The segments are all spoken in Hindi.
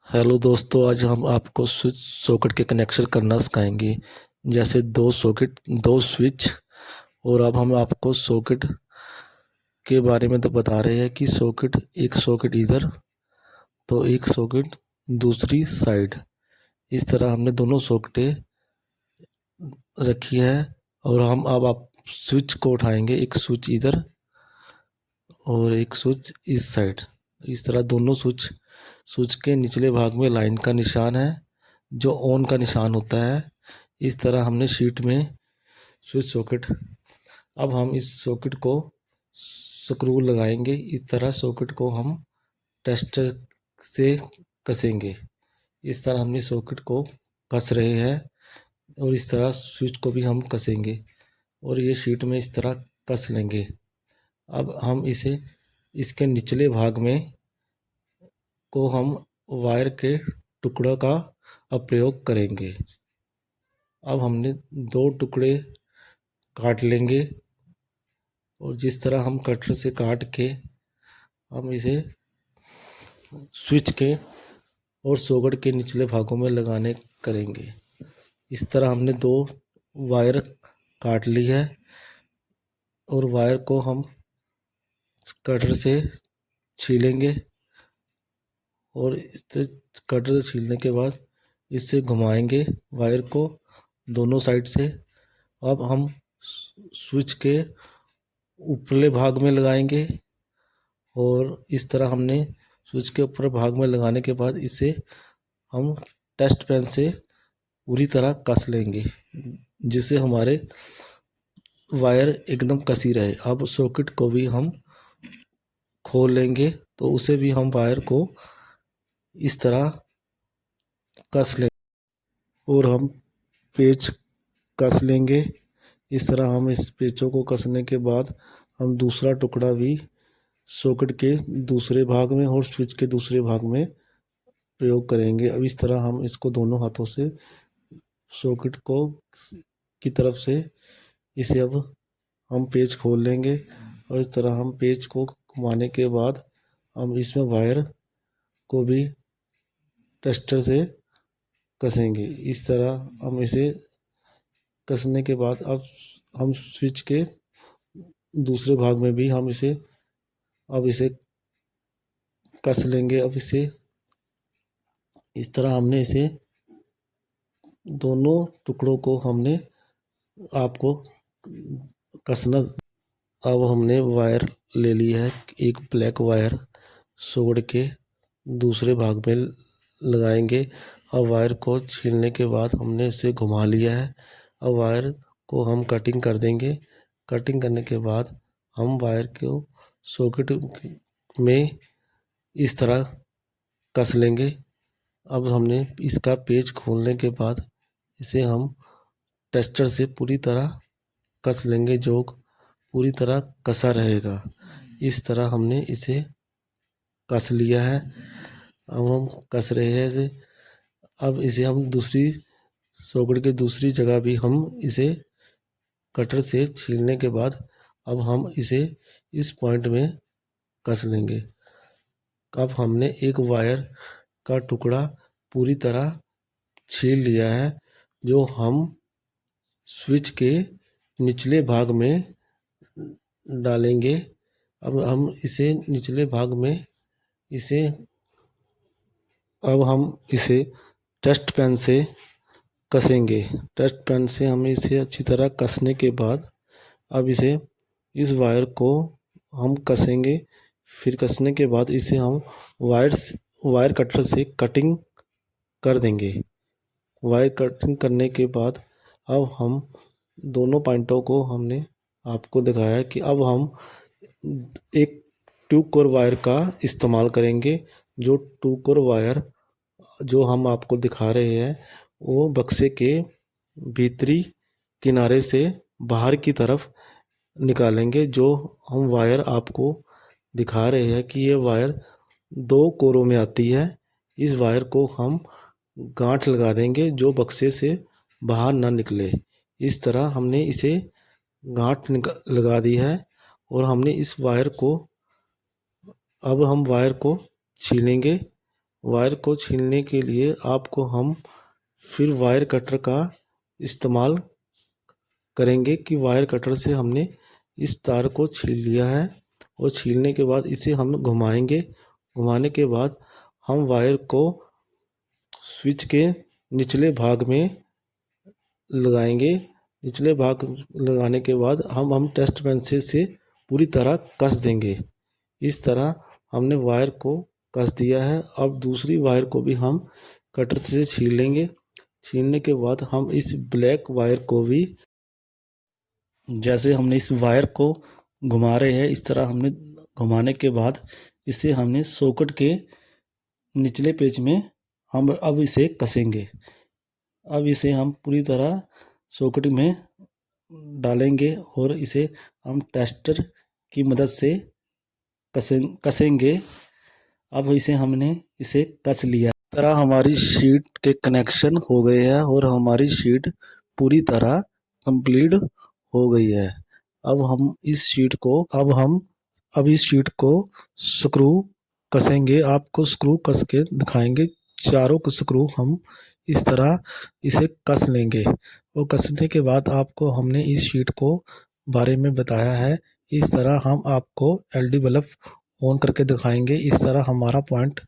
हेलो दोस्तों, आज हम आपको स्विच सॉकेट के कनेक्शन करना सिखाएंगे। जैसे दो सॉकेट, दो स्विच। और अब हम आपको सॉकेट के बारे में तो बता रहे हैं कि सॉकेट, एक सॉकेट इधर तो एक सॉकेट दूसरी साइड। इस तरह हमने दोनों सॉकेटें रखी है। और हम अब आप स्विच को उठाएंगे, एक स्विच इधर और एक स्विच इस साइड। इस तरह दोनों स्विच स्विच के निचले भाग में लाइन का निशान है जो ऑन का निशान होता है। इस तरह हमने शीट में स्विच सॉकेट। अब हम इस सॉकेट को स्क्रू लगाएंगे। इस तरह सॉकेट को हम टेस्टर से कसेंगे। इस तरह हमने सॉकेट को कस रहे हैं और इस तरह स्विच को भी हम कसेंगे और ये शीट में इस तरह कस लेंगे। अब हम इसे इसके निचले भाग में को हम वायर के टुकड़ों का प्रयोग करेंगे। अब हमने दो टुकड़े काट लेंगे और जिस तरह हम कटर से काट के हम इसे स्विच के और सॉकेट के निचले भागों में लगाने करेंगे। इस तरह हमने दो वायर काट ली है और वायर को हम कटर से छीलेंगे और इससे कटर से छीलने के बाद इससे घुमाएंगे वायर को दोनों साइड से। अब हम स्विच के ऊपरले भाग में लगाएंगे और इस तरह हमने स्विच के ऊपर भाग में लगाने के बाद इसे हम टेस्ट पेन से पूरी तरह कस लेंगे जिससे हमारे वायर एकदम कसी रहे। अब सॉकेट को भी हम खोल लेंगे तो उसे भी हम वायर को इस तरह कस लेंगे और हम पेच कस लेंगे। इस तरह हम इस पेचों को कसने के बाद हम दूसरा टुकड़ा भी सॉकेट के दूसरे भाग में और स्विच के दूसरे भाग में प्रयोग करेंगे। अब इस तरह हम इसको दोनों हाथों से सॉकेट को की तरफ से इसे अब हम पेच खोल लेंगे और इस तरह हम पेच को घुमाने के बाद हम इसमें वायर को भी टेस्टर से कसेंगे। इस तरह हम इसे कसने के बाद अब हम स्विच के दूसरे भाग में भी हम इसे अब इसे कस लेंगे। अब इसे इस तरह हमने इसे दोनों टुकड़ों को हमने आपको कसना। अब हमने वायर ले ली है, एक ब्लैक वायर सॉकेट के दूसरे भाग में लगाएंगे। अब वायर को छीलने के बाद हमने इसे घुमा लिया है। अब वायर को हम कटिंग कर देंगे। कटिंग करने के बाद हम वायर को सॉकेट में इस तरह कस लेंगे। अब हमने इसका पेच खोलने के बाद इसे हम टेस्टर से पूरी तरह कस लेंगे जो पूरी तरह कसा रहेगा। इस तरह हमने इसे कस लिया है। अब हम कस रहे हैं इसे। अब इसे हम दूसरी सॉकेट के दूसरी जगह भी हम इसे कटर से छीलने के बाद अब हम इसे इस पॉइंट में कस लेंगे। अब हमने एक वायर का टुकड़ा पूरी तरह छील लिया है जो हम स्विच के निचले भाग में डालेंगे। अब हम इसे निचले भाग में इसे अब हम इसे टेस्ट पेन से कसेंगे। टेस्ट पेन से हम इसे अच्छी तरह कसने के बाद अब इसे इस वायर को हम कसेंगे। फिर कसने के बाद इसे हम वायर कटर से कटिंग कर देंगे। वायर कटिंग करने के बाद अब हम दोनों पॉइंटों को हमने आपको दिखाया कि अब हम एक टू कोर वायर का इस्तेमाल करेंगे। जो टू कोर वायर जो हम आपको दिखा रहे हैं वो बक्से के भीतरी किनारे से बाहर की तरफ निकालेंगे। जो हम वायर आपको दिखा रहे हैं कि ये वायर दो कोरों में आती है। इस वायर को हम गांठ लगा देंगे जो बक्से से बाहर ना निकले। इस तरह हमने इसे गांठ लगा दी है और हमने इस वायर को अब हम वायर को छीलेंगे वायर को छीलने के लिए आपको हम फिर वायर कटर का इस्तेमाल करेंगे कि वायर कटर से हमने इस तार को छील लिया है और छीलने के बाद इसे हम घुमाएंगे। घुमाने के बाद हम वायर को स्विच के निचले भाग में लगाएंगे। निचले भाग लगाने के बाद हम टेस्ट पेंसिल से पूरी तरह कस देंगे। इस तरह हमने वायर को कस दिया है। अब दूसरी वायर को भी हम कटर से छील लेंगे। छीलने के बाद हम इस ब्लैक वायर को भी, जैसे हमने इस वायर को घुमा रहे हैं, इस तरह हमने घुमाने के बाद इसे हमने सॉकेट के निचले पेच में हम अब इसे कसेंगे। अब इसे हम पूरी तरह सॉकेट में डालेंगे और इसे हम टेस्टर की मदद से कसेंगे। अब हमने इसे कस लिया। इस तरह हमारी शीट के कनेक्शन हो गए हैं और हमारी शीट पूरी तरह कंप्लीट हो गई है। अब इस शीट को स्क्रू कसेंगे। आपको स्क्रू कस के दिखाएंगे। चारों स्क्रू हम इस तरह इसे कस लेंगे और कसने के बाद आपको हमने इस शीट को बारे में बताया है। इस तरह हम आपको एलईडी बल्ब ऑन करके दिखाएंगे। इस तरह हमारा पॉइंट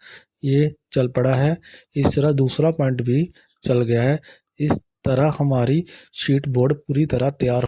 ये चल पड़ा है। इस तरह दूसरा पॉइंट भी चल गया है। इस तरह हमारी शीट बोर्ड पूरी तरह तैयार